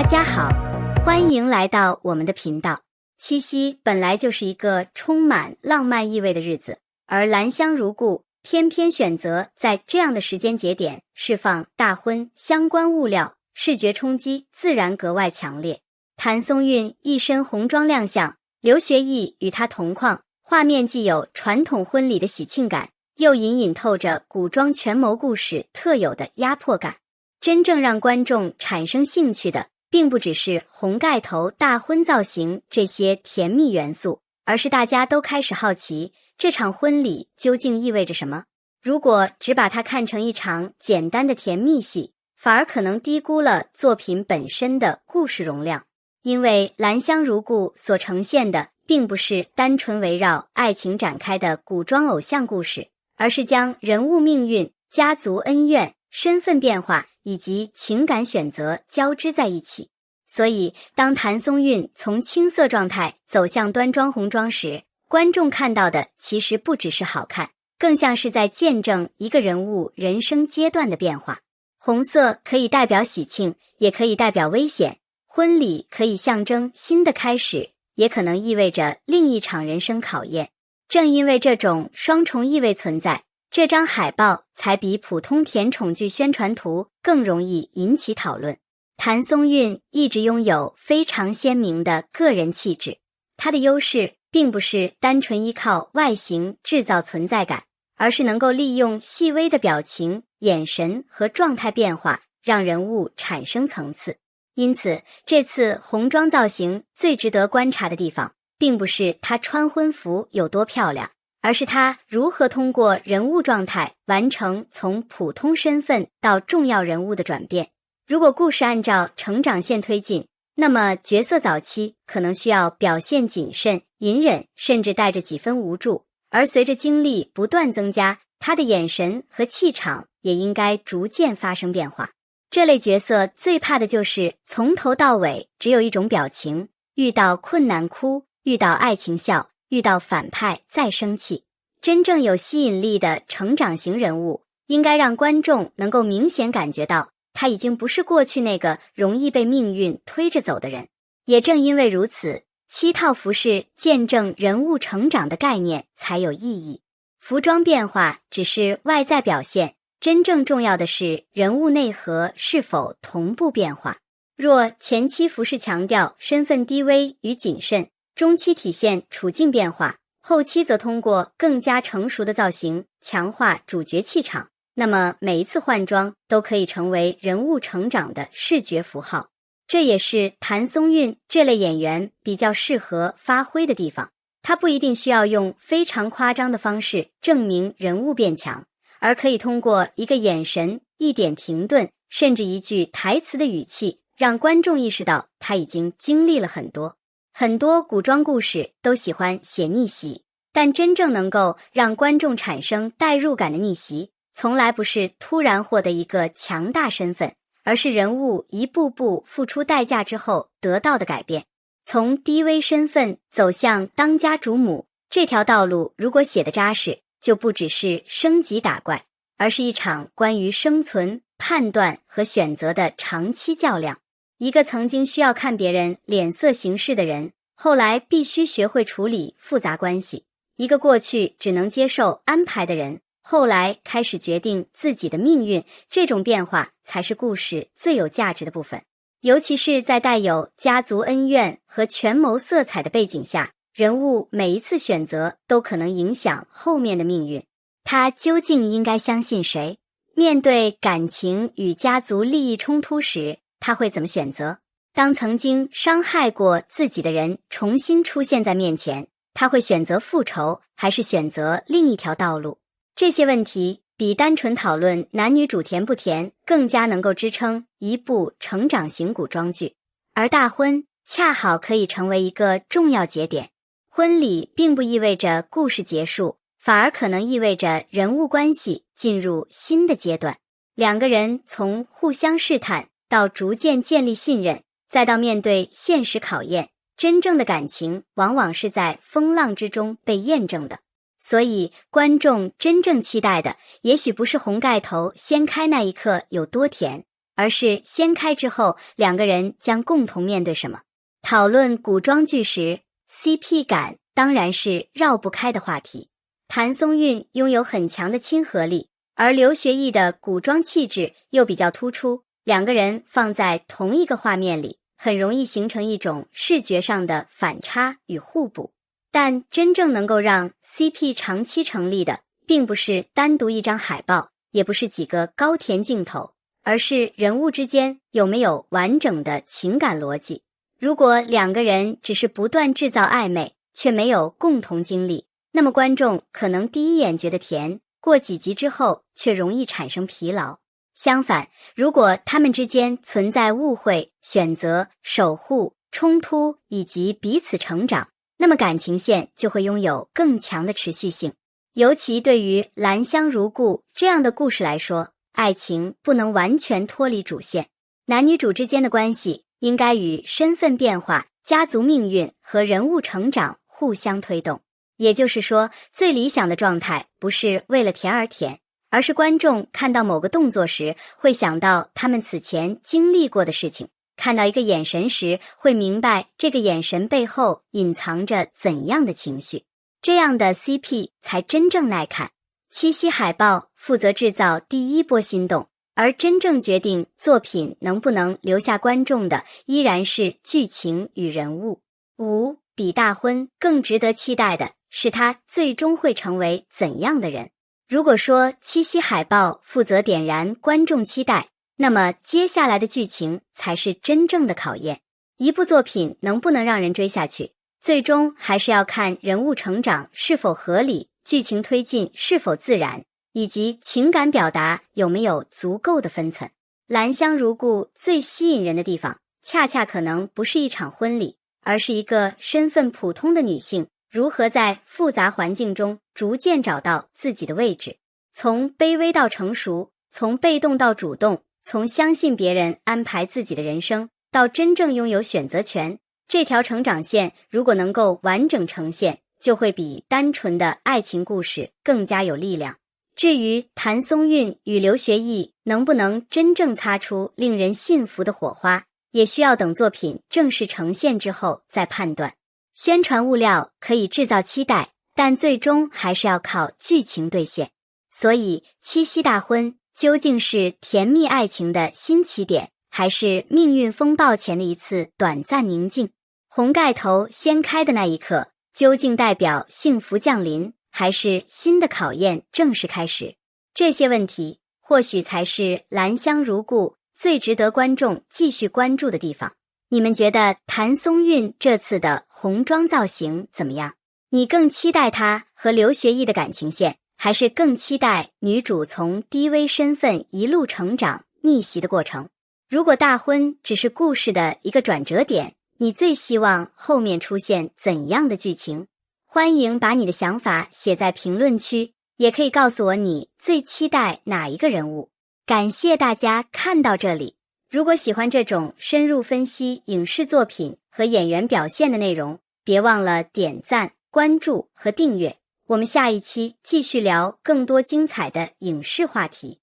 大家好，欢迎来到我们的频道。七夕本来就是一个充满浪漫意味的日子，而兰香如故偏偏选择在这样的时间节点释放大婚相关物料，视觉冲击自然格外强烈。谭松韵一身红妆亮相，刘学义与她同框，画面既有传统婚礼的喜庆感，又隐隐透着古装权谋故事特有的压迫感。真正让观众产生兴趣的，并不只是红盖头、大婚造型这些甜蜜元素，而是大家都开始好奇这场婚礼究竟意味着什么。如果只把它看成一场简单的甜蜜戏，反而可能低估了作品本身的故事容量。因为兰香如故所呈现的并不是单纯围绕爱情展开的古装偶像故事，而是将人物命运、家族恩怨、身份变化以及情感选择交织在一起。所以当谭松韵从青涩状态走向端庄红妆时，观众看到的其实不只是好看，更像是在见证一个人物人生阶段的变化。红色可以代表喜庆，也可以代表危险，婚礼可以象征新的开始，也可能意味着另一场人生考验。正因为这种双重意味存在，这张海报才比普通甜宠剧宣传图更容易引起讨论。谭松韵一直拥有非常鲜明的个人气质，她的优势并不是单纯依靠外形制造存在感，而是能够利用细微的表情、眼神和状态变化，让人物产生层次。因此，这次红妆造型最值得观察的地方，并不是她穿婚服有多漂亮，而是她如何通过人物状态完成从普通身份到重要人物的转变。如果故事按照成长线推进，那么角色早期可能需要表现谨慎、隐忍，甚至带着几分无助，而随着经历不断增加，他的眼神和气场也应该逐渐发生变化。这类角色最怕的就是从头到尾只有一种表情，遇到困难哭，遇到爱情笑，遇到反派再生气。真正有吸引力的成长型人物，应该让观众能够明显感觉到他已经不是过去那个容易被命运推着走的人。也正因为如此，7套服饰见证人物成长的概念才有意义。服装变化只是外在表现，真正重要的是人物内核是否同步变化。若前期服饰强调身份低微与谨慎，中期体现处境变化，后期则通过更加成熟的造型强化主角气场，那么每一次换装都可以成为人物成长的视觉符号。这也是谭松韵这类演员比较适合发挥的地方。他不一定需要用非常夸张的方式证明人物变强，而可以通过一个眼神、一点停顿，甚至一句台词的语气，让观众意识到他已经经历了很多。很多古装故事都喜欢写逆袭，但真正能够让观众产生代入感的逆袭，从来不是突然获得一个强大身份，而是人物一步步付出代价之后得到的改变。从低微身份走向当家主母，这条道路如果写得扎实，就不只是升级打怪，而是一场关于生存、判断和选择的长期较量。一个曾经需要看别人脸色行事的人，后来必须学会处理复杂关系；一个过去只能接受安排的人，后来开始决定自己的命运。这种变化才是故事最有价值的部分。尤其是在带有家族恩怨和权谋色彩的背景下，人物每一次选择都可能影响后面的命运。他究竟应该相信谁？面对感情与家族利益冲突时，他会怎么选择？当曾经伤害过自己的人重新出现在面前，他会选择复仇，还是选择另一条道路？这些问题比单纯讨论男女主甜不甜更加能够支撑一部成长型古装剧。而大婚恰好可以成为一个重要节点。婚礼并不意味着故事结束，反而可能意味着人物关系进入新的阶段。两个人从互相试探到逐渐建立信任，再到面对现实考验，真正的感情往往是在风浪之中被验证的。所以观众真正期待的，也许不是红盖头掀开那一刻有多甜，而是先开之后两个人将共同面对什么。讨论古装剧时， CP 感当然是绕不开的话题。谭松韵拥有很强的亲和力，而刘学义的古装气质又比较突出，两个人放在同一个画面里，很容易形成一种视觉上的反差与互补。但真正能够让 CP 长期成立的，并不是单独一张海报，也不是几个高甜镜头，而是人物之间有没有完整的情感逻辑。如果两个人只是不断制造暧昧，却没有共同经历，那么观众可能第一眼觉得甜，过几集之后却容易产生疲劳。相反，如果他们之间存在误会、选择、守护、冲突以及彼此成长，那么感情线就会拥有更强的持续性。尤其对于兰香如故这样的故事来说，爱情不能完全脱离主线，男女主之间的关系应该与身份变化、家族命运和人物成长互相推动。也就是说，最理想的状态不是为了甜而甜，而是观众看到某个动作时会想到他们此前经历过的事情，看到一个眼神时会明白这个眼神背后隐藏着怎样的情绪，这样的 CP 才真正耐看。七夕海报负责制造第一波心动，而真正决定作品能不能留下观众的依然是剧情与人物。5. 比大婚更值得期待的是他最终会成为怎样的人。如果说七夕海报负责点燃观众期待，那么接下来的剧情才是真正的考验。一部作品能不能让人追下去，最终还是要看人物成长是否合理，剧情推进是否自然，以及情感表达有没有足够的分寸。兰香如故最吸引人的地方，恰恰可能不是一场婚礼，而是一个身份普通的女性如何在复杂环境中逐渐找到自己的位置，从卑微到成熟，从被动到主动，从相信别人安排自己的人生，到真正拥有选择权。这条成长线如果能够完整呈现，就会比单纯的爱情故事更加有力量。至于谭松韵与刘学义能不能真正擦出令人信服的火花，也需要等作品正式呈现之后再判断。宣传物料可以制造期待，但最终还是要靠剧情兑现。所以七夕大婚究竟是甜蜜爱情的新起点，还是命运风暴前的一次短暂宁静？红盖头掀开的那一刻，究竟代表幸福降临，还是新的考验正式开始？这些问题或许才是兰香如故最值得观众继续关注的地方。你们觉得谭松韵这次的红妆造型怎么样？你更期待她和刘学义的感情线，还是更期待女主从低微身份一路成长逆袭的过程？如果大婚只是故事的一个转折点，你最希望后面出现怎样的剧情？欢迎把你的想法写在评论区，也可以告诉我你最期待哪一个人物。感谢大家看到这里。如果喜欢这种深入分析影视作品和演员表现的内容，别忘了点赞、关注和订阅。我们下一期继续聊更多精彩的影视话题。